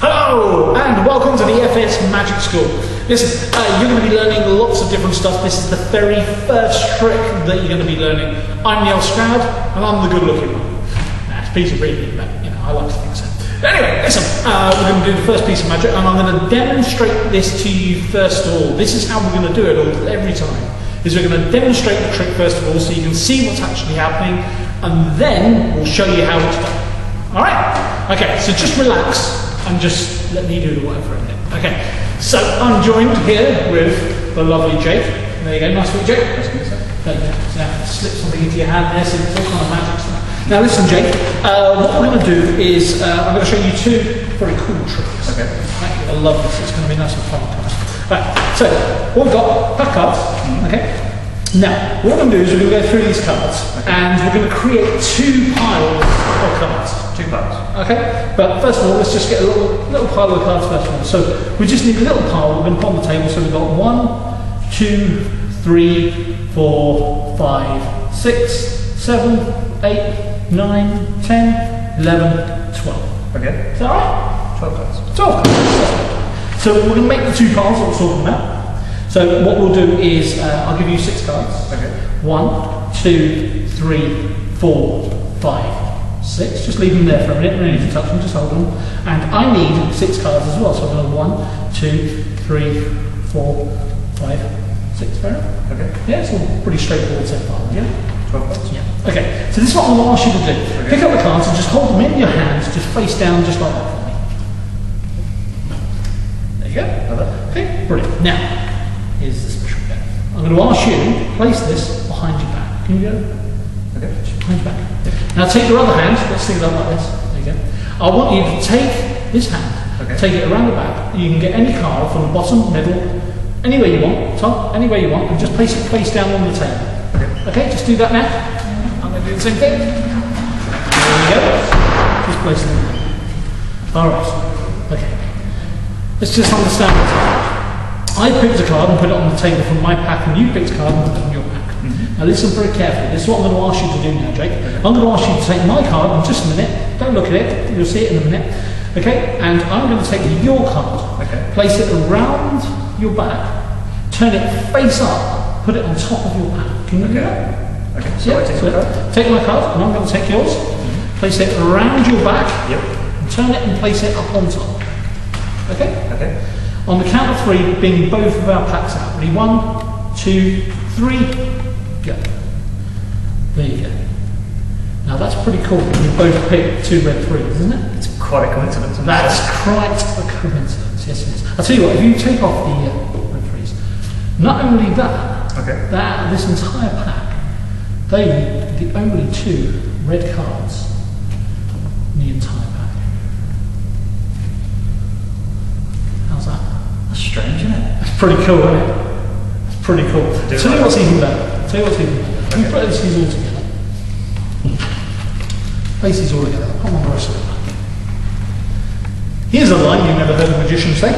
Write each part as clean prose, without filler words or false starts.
Hello and welcome to the FS Magic School. Listen, you're going to be learning lots of different stuff. This is the very first trick that you're going to be learning. I'm Neil Stroud and I'm the good looking one. Nah, it's Peter Reed, but you know, I like to think so. Anyway, listen, we're going to do the first piece of magic and I'm going to demonstrate this to you first of all. This is how we're going to do it every time. Is we're going to demonstrate the trick first of all so you can see what's actually happening and then we'll show you how it's done. Alright? Okay, so just relax and just let me do the work for a minute. Okay, so I'm joined here with the lovely Jake. There you go, nice to meet you, Jake. Nice to meet you. There you go. So now slip something into your hand there, so it's all kind of magic stuff. Now listen, Jake, what we're going to do is I'm going to show you two very cool tricks. Okay. Right, I love this, it's going to be nice and fun. Right, so what we've got, pack cards, okay? Now, what we're going to do is we're going to go through these cards and we're going to create two piles of cards. Two piles. Okay, but first of all, let's just get a little pile of cards first of all. So we just need a little pile we're going to put on the table. So we've got 1, 2, 3, 4, 5, 6, 7, 8, 9, 10, 11, 12. Okay. Is that right? 12 cards. 12 cards. So we're going to make the two piles that we're talking about. So what we'll do is I'll give you 6 cards. Okay. 1, 2, 3, 4, 5, 6. Just leave them there for a minute. We don't need to touch them. Just hold them. And I need 6 cards as well. So I'm going to 1, 2, 3, 4, 5, 6. Fair enough? Okay. Yeah, it's all pretty straightforward so far. Yeah. 12 cards. Yeah. Okay. So this is what I'm going to ask you to do. Okay. Pick up the cards and just hold them in your hands, just face down, just like that for me. There you go. Okay. Brilliant. Now. Here's the special bit. I'm going to ask you to place this behind your back. Can you go? Okay. Behind your back. Yeah. Now take your other hand. Let's think about like this. There you go. I want you to take this hand. Okay. Take it around the back. You can get any card from the bottom, middle, anywhere you want, top, anywhere you want, and just place it face down on the table. Okay. Okay. Just do that now. I'm going to do the same thing. There we go. Just place it in. All right. Okay. Let's just understand what's happening. I picked a card and put it on the table from my pack, and you picked a card and put it on your pack. Now listen very carefully. This is what I'm going to ask you to do now, Jake. I'm going to ask you to take my card in just a minute. Don't look at it. You'll see it in a minute. Okay? And I'm going to take your card. Okay. Place it around your back. Turn it face up. Put it on top of your pack. Can you do that? Okay. So yeah. Take my card, and I'm going to take yours. Place it around your back. Yep. And turn it and place it up on top. Okay? Okay. On the count of 3, bring both of our packs out. Ready? 1, 2, 3, go. There you go. Now that's pretty cool. We both picked 2 red 3s, isn't it? It's quite a coincidence. That's quite a coincidence. Yes, it is. I'll tell you what. If you take off the red 3s, not only that, this entire pack, they are the only 2 red cards in the entire pack. How's that? That's strange, isn't it? It's pretty cool, isn't it? It's pretty cool. Tell you what's even better. Tell you what's even better. Let me place these all together. Place these all together. Come on, rest of it. Here's a line you've never heard a magician say.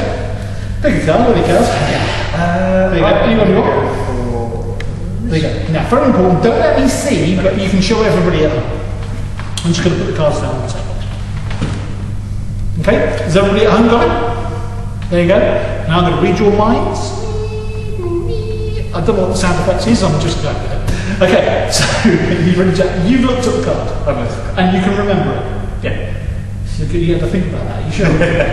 Pick a card, where the cards? There you go. Anyone you want? There you go. Now, very important, don't let me see, but you can show everybody else. I'm just going to put the cards down on the table. Okay? Is everybody at home got it? There you go. Now I'm going to read your minds. I don't know what the sound effects is, I'm just going with it. Okay, so you've looked at the card. I've looked at it. And you can remember it. Yeah. So you have to think about that. You should.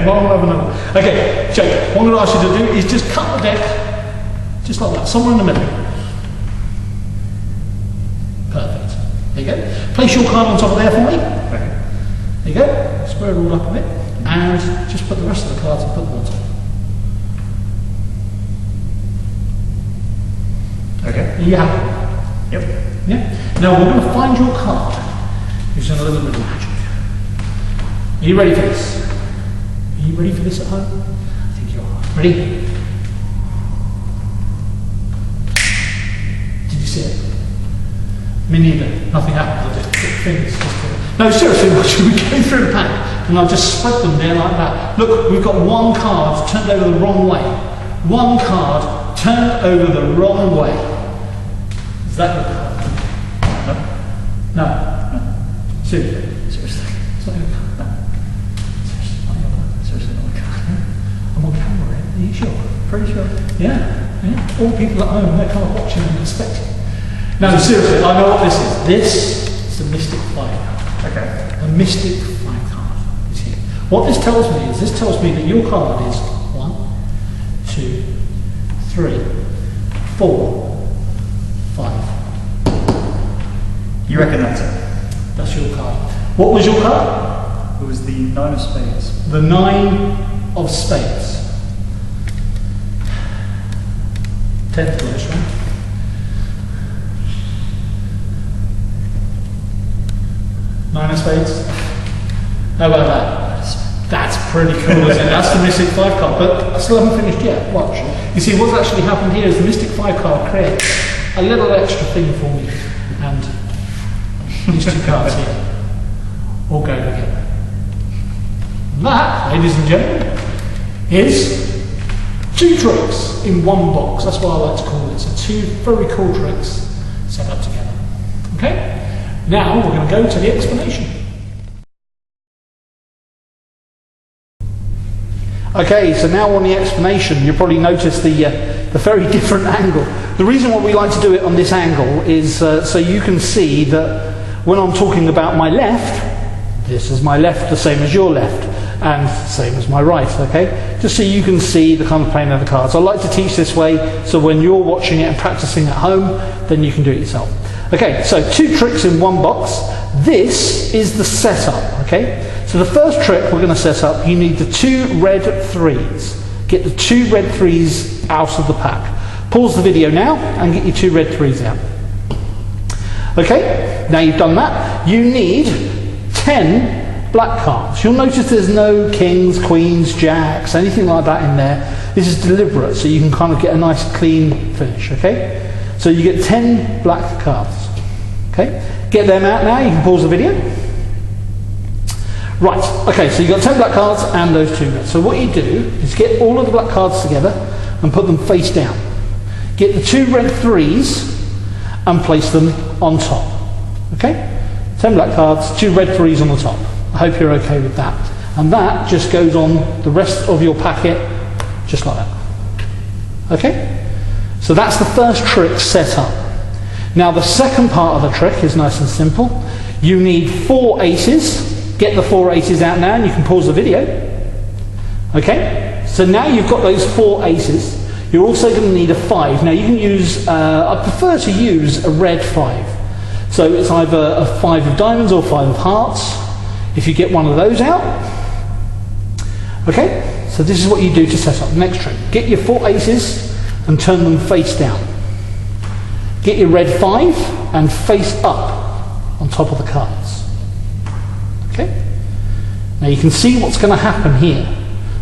One over another. Okay, Jake, what I'm going to ask you to do is just cut the deck, just like that, somewhere in the middle. Perfect. There you go. Place your card on top of there for me. Okay. There you go. Square it all up a bit. And just put the rest of the cards and put them on top. Okay. Are you happy with that? Yep. Yeah? Now we're going to find your card using a little bit of magic. Are you ready for this? Are you ready for this at home? I think you are. Ready? Did you see it? Me neither. Nothing happened. I just put fingers. No, seriously, we go through the pack and I'll just spread them there like that. Look, we've got 1 card turned over the wrong way. 1 card turned over the wrong way. Is that your card? No? No. Seriously? Seriously. It's not your card. No. Seriously, not your card. Seriously, not Pretty sure. Yeah. All people at home, they're kind of watching and expecting. No, seriously, I know what this is. This is the Mystic 5 card. Okay. The Mystic 5 card is here. What this tells me is, this tells me that your card is 1, 2, 3, 4, 5. You reckon that's it? That's your card. What was your card? It was the 9 of spades. The 9 of spades. 10th place, right? Nine of spades. How about that? That's pretty cool, isn't it? That's the Mystic 5 card, but I still haven't finished yet. Watch. You see, what's actually happened here is the Mystic 5 card creates a little extra thing for me, and these two cards here all go together. And that, ladies and gentlemen, is 2 tricks in one box. That's what I like to call it. So 2 very cool tricks set up together. Okay? Now we're going to go to the explanation. Okay, so now on the explanation, you'll probably notice the very different angle. The reason why we like to do it on this angle is so you can see that when I'm talking about my left, this is my left, the same as your left, and same as my right, okay? Just so you can see the kind of playing of the cards. I like to teach this way, so when you're watching it and practicing at home, then you can do it yourself. Okay, so 2 tricks in one box. This is the setup, okay? So the first trick we're going to set up, you need the 2 red 3s. Get the 2 red 3s out of the pack. Pause the video now and get your 2 red 3s out. Okay, now you've done that, you need 10 black cards. You'll notice there's no kings, queens, jacks, anything like that in there. This is deliberate, so you can kind of get a nice clean finish, okay? So you get 10 black cards. Okay, get them out now, you can pause the video. Right, okay, so you've got 10 black cards and those 2 red. So what you do is get all of the black cards together and put them face down. Get the 2 red 3s and place them on top. Okay, 10 black cards, 2 red 3s on the top. I hope you're okay with that. And that just goes on the rest of your packet, just like that. Okay, so that's the first trick set up. Now the second part of the trick is nice and simple. You need 4 aces. Get the 4 aces out now and you can pause the video. Okay, so now you've got those 4 aces. You're also going to need a 5. Now you can use, I prefer to use a red 5. So it's either a 5 of diamonds or 5 of hearts. If you get one of those out. Okay, so this is what you do to set up the next trick. Get your 4 aces and turn them face down. Get your red 5 and face up on top of the cards. Okay? Now you can see what's going to happen here.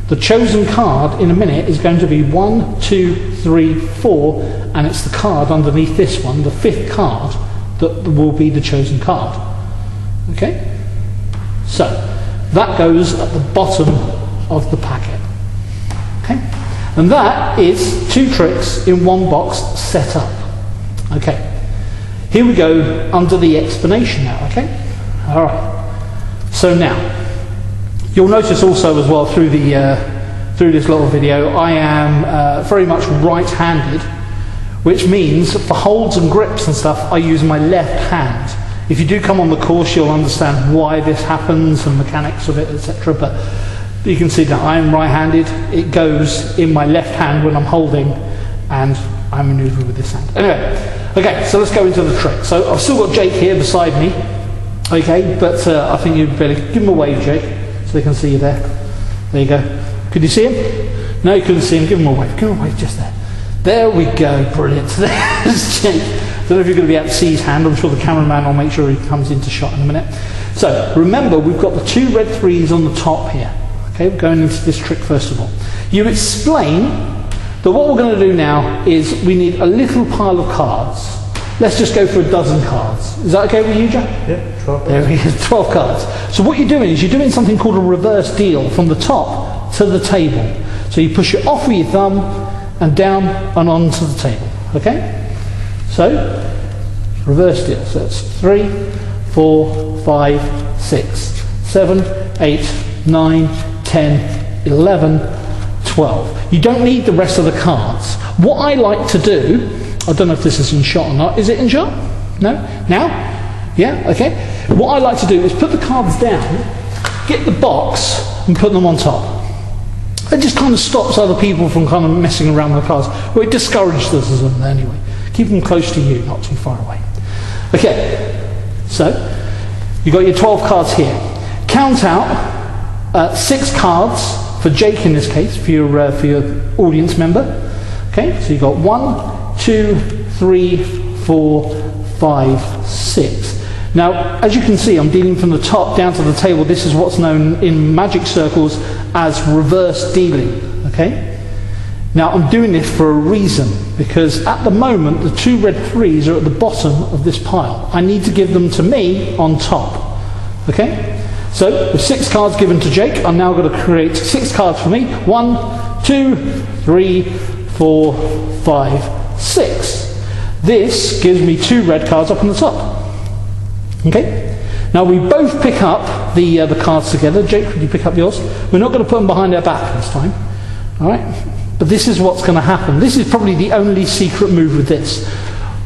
The chosen card in a minute is going to be 1, 2, 3, 4, and it's the card underneath this one, the 5th card, that will be the chosen card. Okay? So, that goes at the bottom of the packet. Okay? And that is 2 tricks in one box set up. Okay, here we go under the explanation now, okay? All right, so now, you'll notice also as well through this little video, I am very much right-handed, which means for holds and grips and stuff, I use my left hand. If you do come on the course, you'll understand why this happens and mechanics of it, etc. But you can see that I am right-handed. It goes in my left hand when I'm holding, and I manoeuvre with this hand. Anyway, okay, so let's go into the trick. So I've still got Jake here beside me, okay, but I think you'd better give him a wave, Jake, so they can see you there. There you go. Could you see him? No, you couldn't see him. Give him a wave. Give him a wave just there. There we go. Brilliant. There's Jake. I don't know if you're going to be able to see his hand. I'm sure the cameraman will make sure he comes into shot in a minute. So remember, we've got the 2 red 3s on the top here. Okay, we're going into this trick first of all. You explain that what we're going to do now is we need a little pile of cards. Let's just go for a dozen cards. Is that okay with you, Jack? Yeah, 12. There we go, 12 cards. So what you're doing is you're doing something called a reverse deal from the top to the table. So you push it off with your thumb and down and onto the table. Okay? So, reverse deal. So that's 3, 4, 5, 6, 7, 8, 9, 10, 11, 12. You don't need the rest of the cards. What I like to do, I don't know if this is in shot or not. Is it in shot? No? Now? Yeah? Okay. What I like to do is put the cards down, get the box and put them on top. It just kind of stops other people from kind of messing around with the cards. Well, it discourages them anyway. Keep them close to you, not too far away. Okay, so you've got your 12 cards here. Count out 6 cards for Jake in this case, for your audience member. Okay, so you've got 1, 2, 3, 4, 5, 6. Now, as you can see, I'm dealing from the top down to the table. This is what's known in magic circles as reverse dealing, okay? Now, I'm doing this for a reason, because at the moment, the 2 red 3s are at the bottom of this pile. I need to give them to me on top, okay? So, with 6 cards given to Jake, I'm now going to create 6 cards for me. 1, 2, 3, 4, 5, 6. This gives me 2 red cards up on the top. Okay? Now we both pick up the cards together. Jake, could you pick up yours? We're not going to put them behind our back this time. Alright? But this is what's going to happen. This is probably the only secret move with this.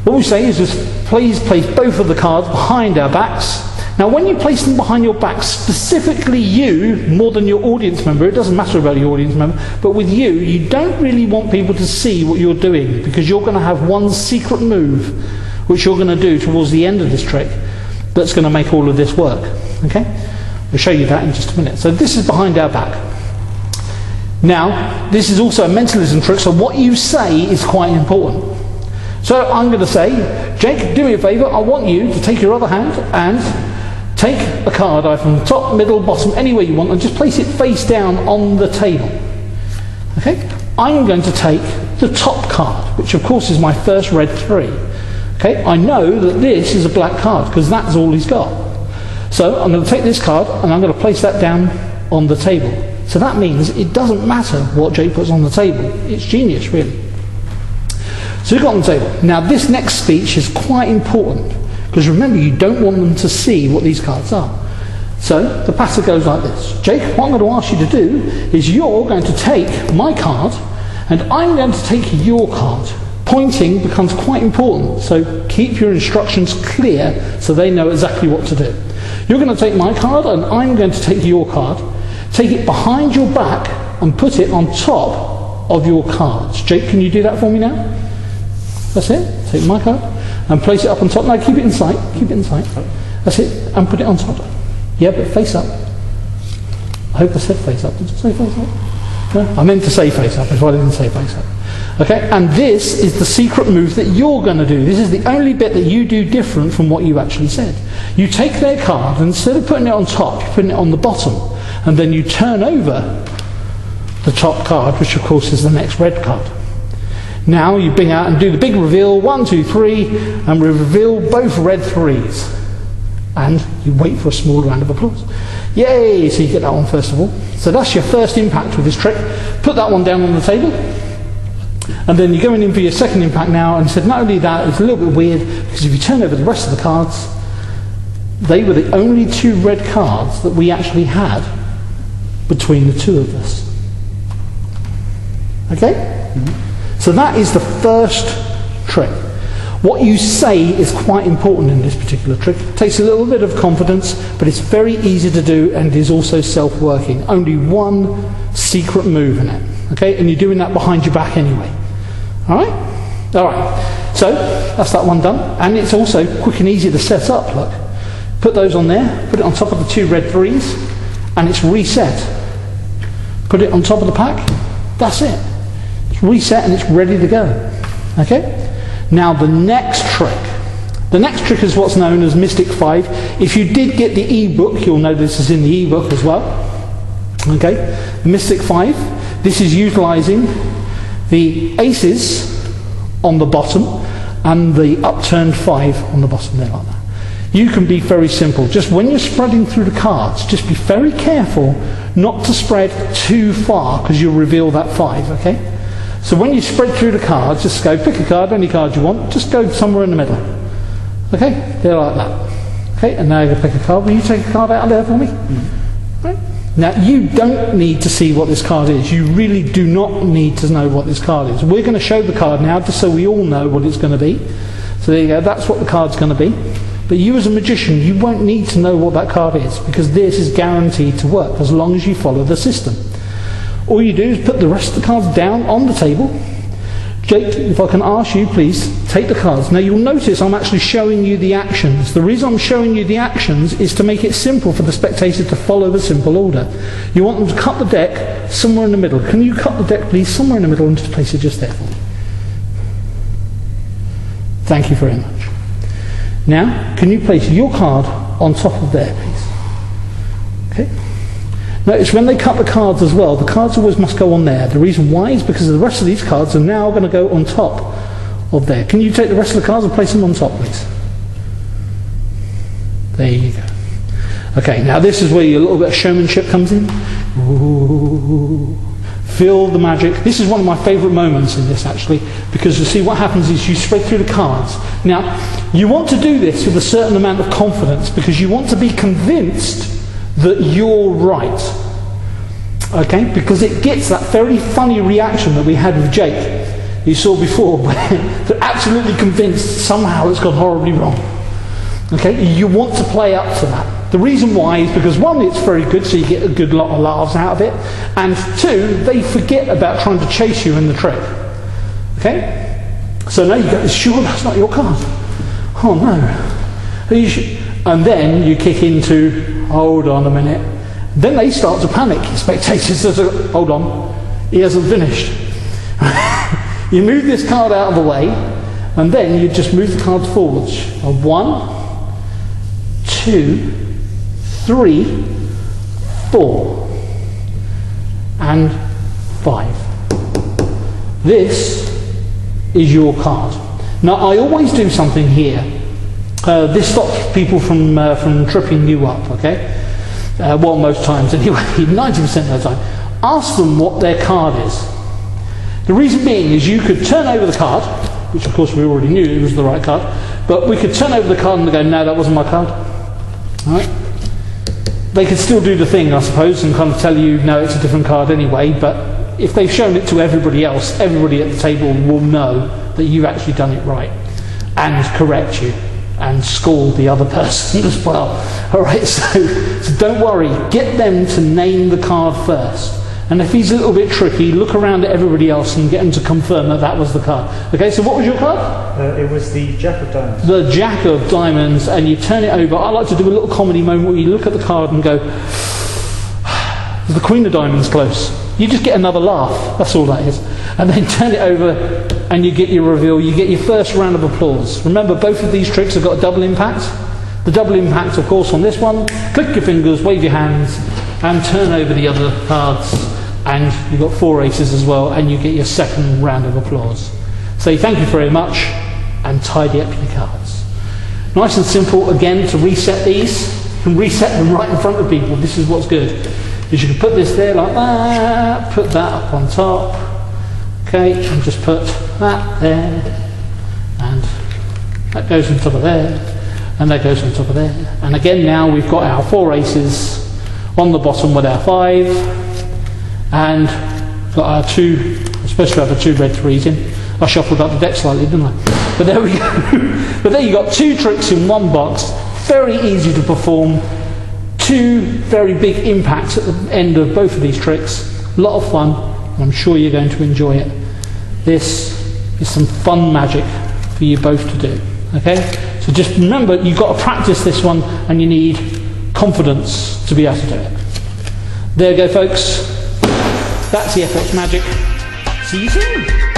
What we say is just please place both of the cards behind our backs. Now when you place them behind your back, specifically you, more than your audience member, it doesn't matter about your audience member, but with you, you don't really want people to see what you're doing, because you're going to have one secret move which you're going to do towards the end of this trick that's going to make all of this work. Okay? I'll show you that in just a minute. So this is behind our back. Now, this is also a mentalism trick, so what you say is quite important. So I'm going to say, Jake, do me a favour, I want you to take your other hand and take a card either from the top, middle, bottom, anywhere you want, and just place it face down on the table. Okay? I'm going to take the top card, which of course is my first red 3. Okay, I know that this is a black card because that's all he's got. So I'm going to take this card and I'm going to place that down on the table. So that means it doesn't matter what Jake puts on the table. It's genius, really. So we've got on the table. Now this next speech is quite important, because remember, you don't want them to see what these cards are. So the patter goes like this. Jake, what I'm going to ask you to do is you're going to take my card and I'm going to take your card. Pointing becomes quite important, so keep your instructions clear so they know exactly what to do. You're going to take my card and I'm going to take your card, take it behind your back and put it on top of your cards. Jake, can you do that for me now? That's it. Take my card and place it up on top. Now keep it in sight. Keep it in sight. That's it. And put it on top. Yeah, but face up. I hope I said face up. Did you say face up? No? I meant to say face up, that's why I didn't say face up. Okay, and this is the secret move that you're going to do. This is the only bit that you do different from what you actually said. You take their card, and instead of putting it on top, you're putting it on the bottom. And then you turn over the top card, which of course is the next red card. Now you bring out and do the big reveal, 1, 2, 3, and we reveal both red 3s. And you wait for a small round of applause. Yay! So you get that one first of all. So that's your first impact with this trick. Put that one down on the table. And then you're going in for your second impact now, and said not only that, it's a little bit weird, because if you turn over the rest of the cards, they were the only 2 red cards that we actually had between the 2 of us. Okay? Mm-hmm. So that is the first trick. What you say is quite important in this particular trick. It takes a little bit of confidence, but it's very easy to do and is also self-working. Only one secret move in it. Okay? And you're doing that behind your back anyway. Alright? Alright. So, that's that one done. And it's also quick and easy to set up, look. Put those on there, put it on top of the 2 red 3s, and it's reset. Put it on top of the pack, that's it. It's reset and it's ready to go. Okay? Now the next trick. The next trick is what's known as Mystic 5. If you did get the e-book, you'll know this is in the e-book as well. Okay? The Mystic 5. This is utilising the aces on the bottom and the upturned 5 on the bottom there like that. You can be very simple. Just when you're spreading through the cards, just be very careful not to spread too far, because you'll reveal that 5, okay? So when you spread through the cards, just go pick a card, any card you want, just go somewhere in the middle. Okay? There like that. Okay, and now you're going to pick a card. Will you take a card out of there for me? Mm-hmm. Right? Now, you don't need to see what this card is. You really do not need to know what this card is. We're going to show the card now just so we all know what it's going to be. So there you go, that's what the card's going to be. But you as a magician, you won't need to know what that card is, because this is guaranteed to work as long as you follow the system. All you do is put the rest of the cards down on the table. Jake, if I can ask you, please, take the cards. Now you'll notice I'm actually showing you the actions. The reason I'm showing you the actions is to make it simple for the spectator to follow the simple order. You want them to cut the deck somewhere in the middle. Can you cut the deck, please, somewhere in the middle and just place it just there for me? Thank you very much. Now, can you place your card on top of there, please? Okay. Notice when they cut the cards as well, the cards always must go on there. The reason why is because the rest of these cards are now going to go on top of there. Can you take the rest of the cards and place them on top, please? There you go. Okay, now this is where your little bit of showmanship comes in. Ooh. Feel the magic. This is one of my favourite moments in this, actually, because you see what happens is you spread through the cards. Now, you want to do this with a certain amount of confidence because you want to be convinced that you're right, okay? Because it gets that very funny reaction that we had with Jake, you saw before, where they're absolutely convinced somehow it's gone horribly wrong, okay? You want to play up to that. The reason why is because one, it's very good, so you get a good lot of laughs out of it, and two, they forget about trying to chase you in the trick, okay? So now you go, sure, that's not your card. Oh no. Are you sure? And then you kick into, hold on a minute. Then they start to panic. Spectators say, hold on, he hasn't finished. You move this card out of the way, and then you just move the cards forwards. 1, 2, 3, 4, and 5. This is your card. Now I always do something here. This stops people from tripping you up, okay? Well, most times anyway, 90% of the time. Ask them what their card is. The reason being is you could turn over the card, which of course we already knew it was the right card, but we could turn over the card and go, no, that wasn't my card. All right? They could still do the thing, I suppose, and kind of tell you, no, it's a different card anyway, but if they've shown it to everybody else, everybody at the table will know that you've actually done it right and correct you and scold the other person as well. Alright, so don't worry, get them to name the card first. And if he's a little bit tricky, look around at everybody else and get them to confirm that that was the card. Okay, so what was your card? It was the Jack of Diamonds. The Jack of Diamonds, and you turn it over. I like to do a little comedy moment where you look at the card and go, the Queen of Diamonds close. You just get another laugh, that's all that is. And then turn it over and you get your reveal, you get your first round of applause. Remember, both of these tricks have got a double impact. The double impact, of course, on this one, click your fingers, wave your hands, and turn over the other cards, and you've got 4 aces as well, and you get your second round of applause. Say thank you very much, and tidy up your cards. Nice and simple, again, to reset these. You can reset them right in front of people. This is what's good. Is you can put this there like that, put that up on top, okay, and just put that there, and that goes on top of there, and that goes on top of there. And again now we've got our 4 aces on the bottom with our 5, and got our 2, I'm supposed to have the 2 red 3s in. I shuffled up the deck slightly, didn't I? But there we go. But there you got 2 tricks in one box, very easy to perform. 2 very big impacts at the end of both of these tricks. A lot of fun, and I'm sure you're going to enjoy it. This is some fun magic for you both to do. Okay? So just remember, you've got to practice this one, and you need confidence to be able to do it. There you go, folks. That's the FX Magic. See you soon.